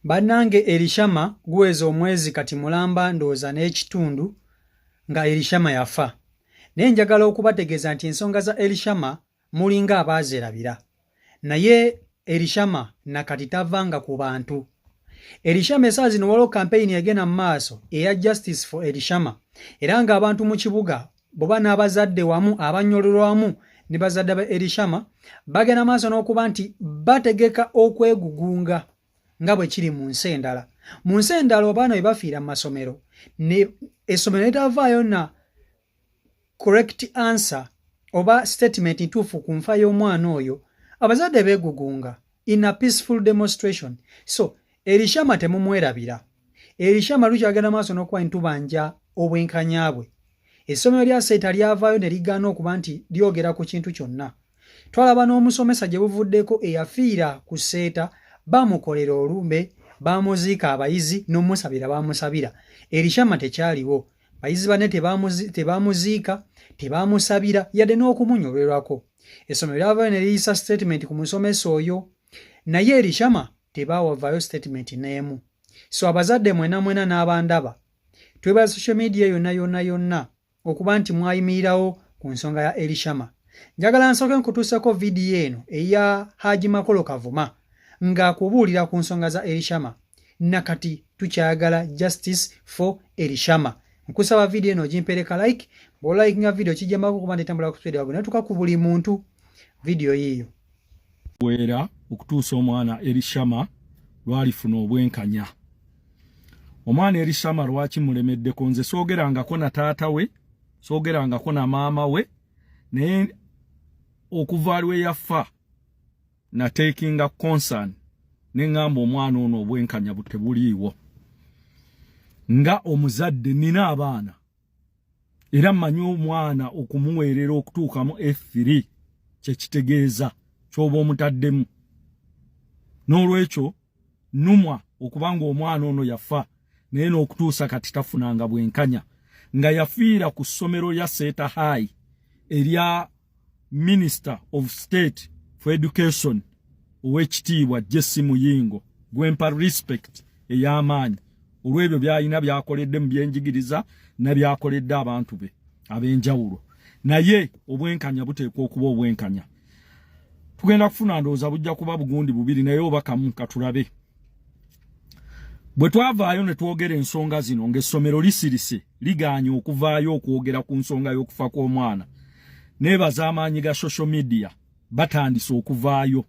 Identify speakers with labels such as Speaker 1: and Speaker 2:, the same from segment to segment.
Speaker 1: Bannange Elishama guweza omwezi kati mulamba ndooza n'ekitundu nga Elishama yafa. Naye njagala okubategeeza nti ensonga za Elishama mulinga abaazerabira. Naye Elishama nakati tavanga ku bantu. Elishama essaawa zino waliwo kampeyini egenda mu maaso eya Justice for Elishama. Era ng'abantu mu kibuga boba n'abazadde wamu abannyololwa wamu ne bazadde ba Elishama bagenda maaso n'okuba nti bategeka okwegugunga nga bwe kiri mu nsi endala. Mu nsi endala abaana bwe bafiira mu masomero ne essomero litavaayo na correct answer oba statement ntuufu ku nfa y'omwana oyo, abazadde beegugunga in a peaceful demonstration. So Elishama temumwerabira. Elishama lukyagenda maaso n'okuba ntubanja obwenkanya bwe. Essomero lya Seeta lyavaayo ne ligaana okuba nti lyogera ku kintu kyonna. Twalaba n'omusomesa gye buvuddeko eyafiira ku Seeta bamukolera olumbe, bamuziika abayizi n'omusabira bamusabira. Elishama tekyaliwo. Bayizi bane tebamuziika, tebamusabira yadde n'okumunyolwerwako. Essomero lyavaayo ne liyisa statement ku musomesa oyo. Naye Elishama tebawavaayo statement n'emu. So abazadde mwena n'abandaba, twebala social media yonna okuba nti mwayimirirawo ku nsonga ya Elishama. Njagala nsooke nkutuuseko vidiyo eno eya Haji Makolo Kavuma ng'akubuulira ku nsonga za Elishama. Nakati tukyayagala justice for Elishama. Nkusaba vidiyo eno gimpereka like, bw'olaikinga vidiyo kijjambako okuba nti etambula ku speed wago natuka ku buli muntu vidiyo yiyo.
Speaker 2: Wera okutuusa omwana Elishama lwalifuna obwenkanya. Omwana Elishama lwaki mulemeddeko nze soogerangako na taata we, soogerangako na maama we, naye okuva lwe yafa na taking a concern ne ngamba omwana ono obwenkanya butebuliiwo. Nga omuzadde nina abaana era mmanyi omwana okumuweerera okutuuka mu F3 kye kitegeeza ky'oba omutaddemu. N'olwekyo numwa okubanga omwana ono yafa naye n'okutuusa kati tafunanga bwenkanya nga yafiira ku ssomero lya Seeta High erya Minister of State for Education ow'ekitiibwa Jesse Muyingo gwempa respect ey'amaanyi olw'ebyo by'alina by'akoledde mu byenjigiriza na by'akoledde abantu be ab'enjawulo. Naye obwenkanya buteekwa okuba obwenkanya. Tugenda kufuna ndowooza bujja kuba bugundi bubiri naye oba kamu katulabe. Bwe twavaayo ne twogera ensonga zino ng'essomero lisirise ligaanye okuvaayo okwogera ku nsonga y'okufa kw'omwana, neebaza amaanyi ga social media batandise okuvaayo.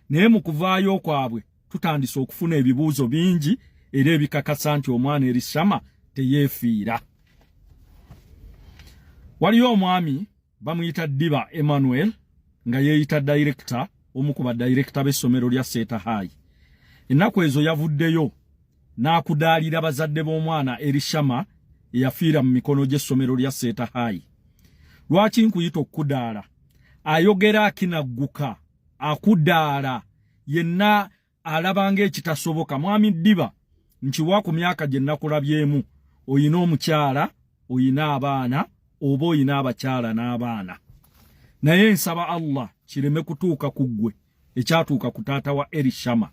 Speaker 2: Naye mu kuvaayo kwabwe tutandise okufuna ebibuuzo bingi era ebikakasa nti omwana Elishama teyeefiira. Waliyo omwami bamuyita Diba Emmanuel nga yeeyita director omu ku badirector b'essomero lya Seeta High. Ennaku ezo yavuddeyo n'akudaalira bazadde b'omwana Elishama eyafiira mu mikono gy'essomero lya Seeta High. Lwaki nkuyita okudaala? Ayogera akinagguka, akudaala, yenna alabanga ekitasoboka. Mwami Diba, nkiwa ku myaka gye nakulabyemu, oyina omukyala, oyina abaana, oba oyina abakyala n'abaana. Naye nsaba Allah kireme kutuuka ku ggwe ekyatuuka ku taata wa Elishama,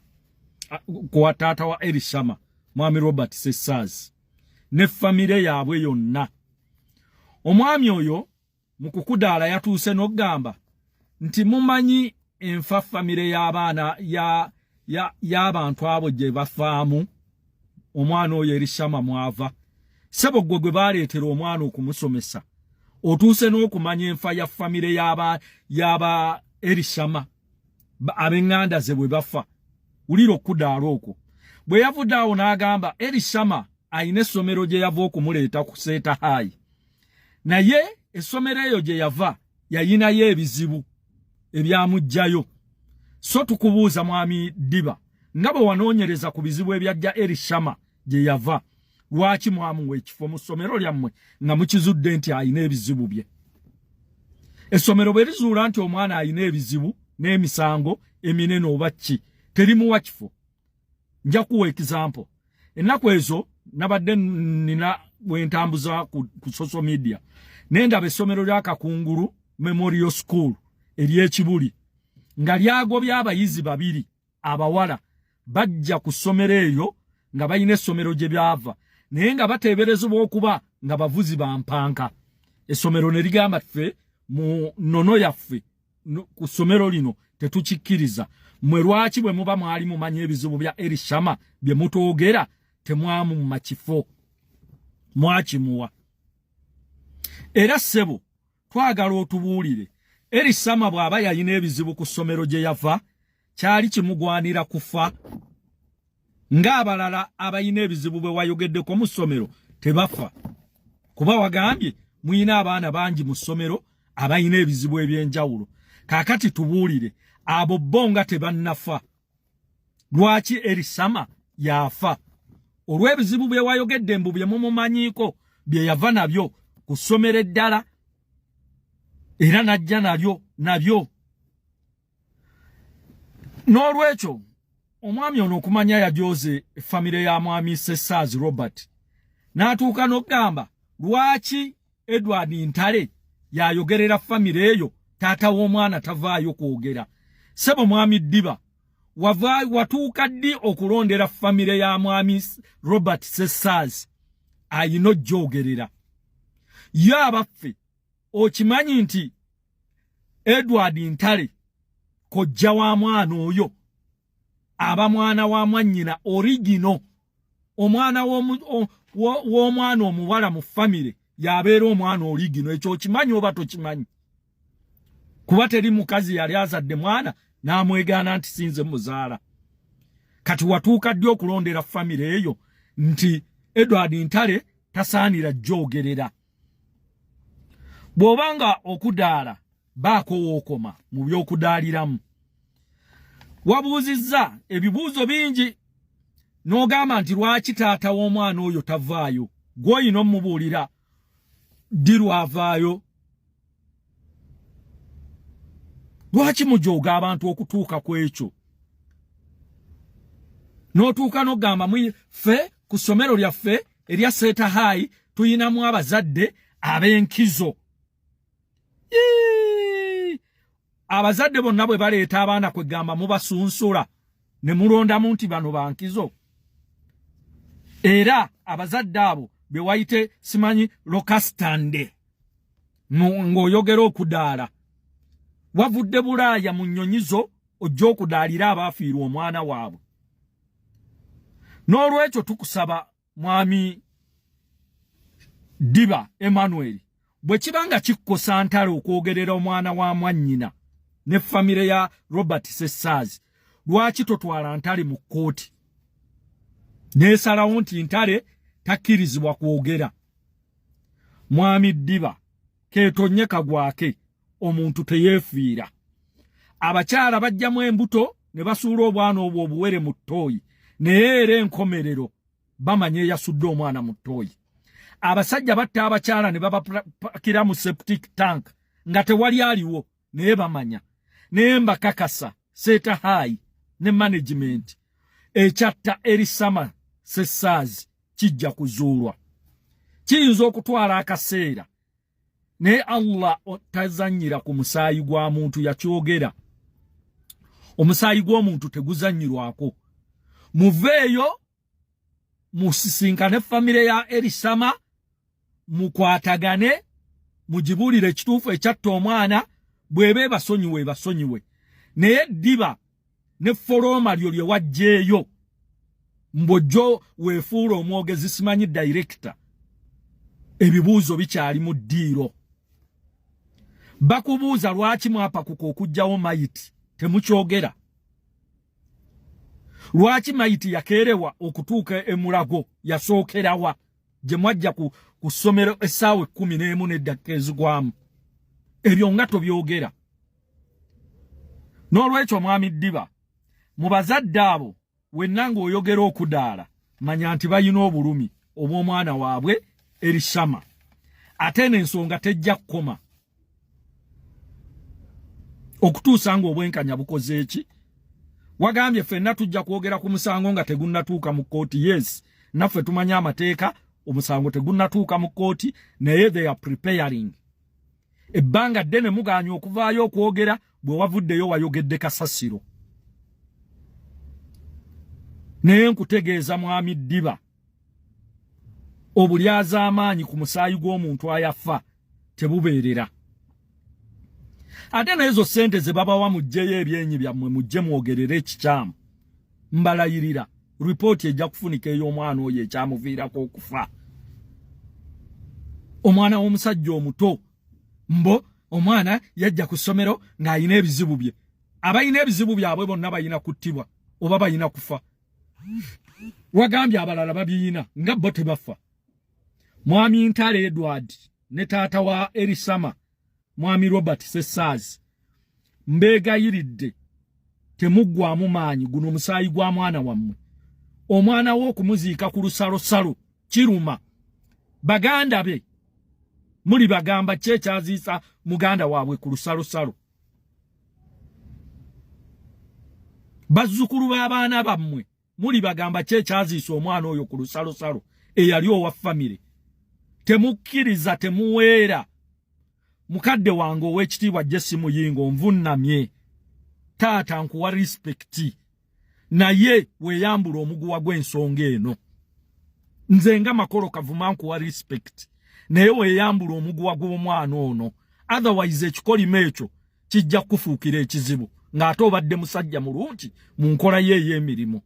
Speaker 2: ku taata wa Elishama, Mwami Robert Sessazi ne famire yaabwe yonna. Omwami oyo mu kukudaala yatuuse n'ogamba nti mumanyi enfa famire y'abaana y'abantu abo gye bafaamu omwana oyo Elishama mwava. Sebo gwe baaleetera omwana okumusomesa otuuse n'okumanya enfa ya famire y'aba Elishama ab'enganda ze bwe bafa. Wulira okudaala okwo. Bwe yavudde awo n'agamba Elishama ayina essomero gye yava okumuleeta ku Seeta High. Naye essomero eyo gye yava yayinayo ebizibu ebyamuggyayo. So tukubuuza Mwami Diba, nga bwe wanoonyereza ku bizibu ebyajja Elishama gye yava, lwaki mwamuwa ekifo mu ssomero lyammwe nga mukizudde nti ayina ebizibu bye? Essomero bwe lizuula nti omwana ayina ebizibu n'emisango eminene oba ki, terimuwa kifo. Nja kuwa example. Ennaku ezo nabadde nina bwentambuza ku social media. Nendaba essomero lya Kakungulu Memorial School ery'Ekibuli nga lyagobya abayizi babiri abawala bajja ku ssomero eyo nga bayina essomero gye byava naye nga bateeberezebwa okuba nga bavuzi ba mpanka. Essomero ne ligamba ffe mu nnono yaffe ku ssomero lino tetukikkiriza. Mwe lwaki bwe muba mwali mumanya ebizibu bya Elishama bye mutoogera temwamumma kifo mwakimuwa. Era ssebo twagala otubuulire Elishama bw'aba yalina ebizibu ku ssomero gye yava kyali kimugwanira kufa ng'abalala abayina ebizibu bwe wayogeddeko mu ssomero tebafa kuba wagambye muyina abaana bangi mu ssomero abayina ebizibu eby'enjawulo. Kaakati tubuulire abo bo nga tebannafa lwaki Elishama yafa olw'ebizibu bye wayogedde mbu bye mumumanyiiko bye yava nabyo ku ssomero eddala era najja nabyo. N'olwekyo omwami ono okumanya yajoze famire ya mwami Sessaazi Robert n'atuuka n'okugamba lwaki Edward Ntale yayogerera famire eyo taata w'omwana tavaayo kwogera. Ssebo mwami Ddiba watuuka ddi okulondera famire ya mwami Robert Sessaazi ayina ojjogerera? Ye abaffe okimanyi nti Edward Ntale kojja wa mwana oyo aba mwana wa mwannyina origino omwana w'omwana omuwala mu famire yabeera omwana origino. Ekyo okimanyi oba tokimanyi? Kuba teri mukazi yali azadde mwana n'amwegaana nti sinze muzaala. Kati watuuka ddi okulondera famire eyo nti Edward Ntale tasaanira jjogerera? Bw'obanga okudaala baako wookoma mu by'okudaaliramu. Wabuuzizza ebibuuzo bingi n'ogamba nti lwaki taata w'omwana oyo tavaayo? Gw'oyina omubuulira ddi lwavaayo? Lwaki mujooga abantu okutuuka ku ekyo? N'otuuka n'ogamba ffe ku ssomero lyaffe erya Seeta High tuyinamu abazadde ab'enkizo. Abazadde bonna bwe baleeta abaana kwegamba mubasunsula ne mulondamu nti bano bankizo. Era abazadde abo be wayite simanyi lokastande ng'oyogera okudaala wavudde Bulaaya mu nnyonyizo ojja okudaalira abaafiirwa omwana waabwe. N'olwekyo tukusaba mwami Ddiba Emmanuel bwe kibanga kikkosa Ntale okwogerera omwana wa mwannyina ne famire ya Robert Sessaazi lwaki totwala Ntale mu kkooti n'esalawo nti Ntale takkirizibwa kwogera? Mwami Ddiba keetonye kagwake omuntu teyeefiira. Abakyala bajjamu embuto ne basuula obwana obwo obuwere mu ttooyi naye era enkomerero bamanye eyasudde omwana mu ttooyi. Abasajja batta abakyala ne babapakira mu septic tank nga tewali aliwo naye bamanya. Naye mbakakasa Seeta High ne management ekyatta Elishama Sessaazi kijja kuzuulwa. Kiyinza okutwala akaseera naye Allah tazannyira ku musaayi gwa muntu yakyogera. Omusaayi gw'omuntu teguzannyirwako. Muveeyo musisinkane famire ya Elishama mukwatagane mugibuulire ekituufu ekyatta omwana bw'ebe basonyiwe. Naye Ddiba ne foroma lyo lye wajjeeyo mbojjo weefuula omwogezi simanyi director ebibuuzo bikyali mu ddiiro. Bakubuuza lwaki mwapakuka okugjawo mayiti temukyogera? Lwaki mayiti yakeerewa okutuuka emulago yasookerawa gye mwajja ku ssomero essaawa 11 n'eddakika ezigwamu? Ebyo nga tobyogera. N'olwekyo mwami Ddiba mu bazadde abo wenna ng'oyogera okudaala manya nti bayina obulumi obw'omwana waabwe Elishama. Ate n'ensonga tejja kukoma okutuusa ng'obwenkanya bukoze eki? Wagambye ffenna tujja kwogera ku musango nga tegunnatuuka mu kkooti. Yes, naffe tumanya amateeka, omusango tegunnatuuka mu kkooti naye they are preparing. Ebbanga ddene muganya okuvaayo okwogera bwe wavuddeyo wayogedde kasasiro. naye nkutegeeza mwami Ddiba obulyaza amaanyi ku musaayi gw'omuntu ayafa tebubeerera. Ate n'ezo ssente ze babawa mujjeyo ebyenyi byammwe mujje mwogerere ekikyamu, mbalayirira ripooti ejja kufunika ey'omwana oyo ekyamuviirako okufa. Omwana w'omusajja omuto mbo omwana yajja ku ssomero ng'ayina ebizibu bye. Abayina ebizibu byabwe bonna bayina kuttibwa oba bayina kufa. Wagambye abalala babiyina nga bo tebafa. Mwami Ntale Edward ne taata wa Elisama mwami Robert Sessazi mbeegayiridde temuggwaamu maanyi guno musaayi gwa mwana wammwe. Omwana wo okumuziika ku lusalosalo kiruma. Baganda be muli bagamba kyekyaziisa muganda waabwe ku lusalosalo. Bazzukulu b'abaana bammwe muli bagamba kyekyaziisa omwana oyo ku lusalosalo eyali owa famire. Temukkiriza temuweera. Mukadde wange ow'ekitiibwa Jesse Muyingo nvunnamye. Taata nkuwa respecti. Naye weeyambula omuguwa gw'ensonga eno. Nze nga Makolo Kavuma nkuwa respect. Naye weeyambula omuguwa gw'omwana ono. Otherwise ekikolima ekyo kijja kufuukira ekizibu. Ng'ate obadde musajja mulungi mu nkola ye ey'emirimu.